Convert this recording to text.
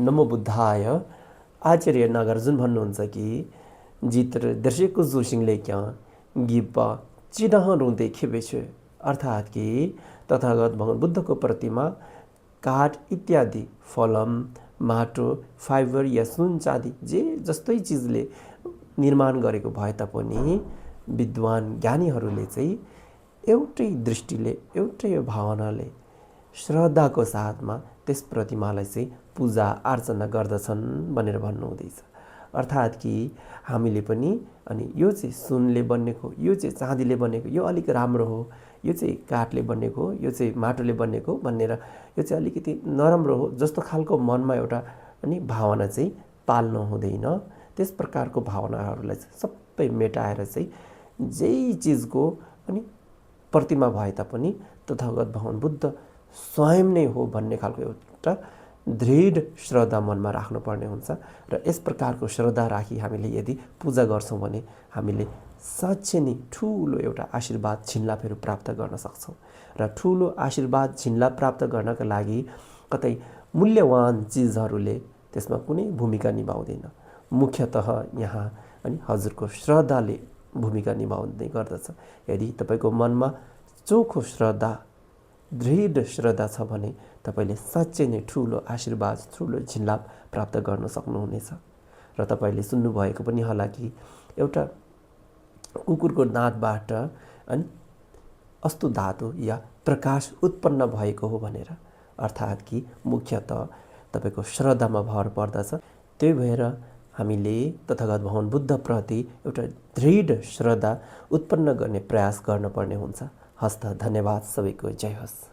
नमो बुद्धाय आचार्य नागार्जुन भन्नुहुन्छ कि जित्र दर्शेको जोसिङले क्या गिप्पा चिडह रुँदै खेपेछु। अर्थात् कि तथागत भगवान बुद्धको प्रतिमा काठ इत्यादि फलम माटो फाइबर या सुन चाँदी जे जस्तै चिजले निर्माण गरेको भए तापनि विद्वान ज्ञानीहरूले चाहिँ एउटै दृष्टिले एउटै भावनाले श्रद्धाको साथमा त्यस प्रतिमालाई चाहिँ पूजा आर्चना गर्दछन् भनेर भन्नुहुँदैछ। अर्थात् कि हामीले पनि अनि यो चाहिँ सुनले बनेको, यो चाहिँ चाँदीले बनेको, यो अलिक राम्रो हो, यो चाहिँ काठले बनेको हो, यो चाहिँ माटोले बनेको भनेर यो चाहिँ अलिकति नराम्रो हो जस्तो खालको मनमा एउटा अनि भावना चाहिँ पाल्नु हुँदैन। त्यस प्रकारको भावनाहरूलाई सबै मेटाएर चाहिँ जेही चिजको अनि प्रतिमा भए तापनि तथागत भगवान बुद्ध स्वयं नै हो भन्ने खालको एउटा दृढ श्रद्धा मनमा राख्नुपर्ने हुन्छ। र यस प्रकारको श्रद्धा राखी हामीले यदि पूजा गर्छौँ भने हामीले साँच्चै नै ठुलो एउटा आशीर्वाद छिनलाफहरू प्राप्त गर्न सक्छौँ। र ठुलो आशीर्वाद छिनलाभ प्राप्त गर्नका लागि कतै मूल्यवान चिजहरूले त्यसमा कुनै भूमिका निभाउँदैन। मुख्यतः यहाँ अनि हजुरको श्रद्धाले भूमिका निभाउँदै गर्दछ। यदि तपाईँको मनमा चोखो श्रद्धा, दृढ श्रद्धा छ भने तपाईँले साँच्चै नै ठुलो आशीर्वाद, ठुलो झिनलाभ प्राप्त गर्न सक्नुहुनेछ। र तपाईँले सुन्नुभएको पनि होला कि एउटा कुकुरको दाँतबाट अनि अस्तु धातु या प्रकाश उत्पन्न भएको हो भनेर। अर्थात् कि मुख्यतः तपाईँको श्रद्धामा भर पर्दछ। त्यही भएर हामीले तथागत भगवान बुद्धप्रति एउटा दृढ श्रद्धा उत्पन्न गर्ने प्रयास गर्नुपर्ने हुन्छ। हस्त धन्यवाद, सबैको जय होस्।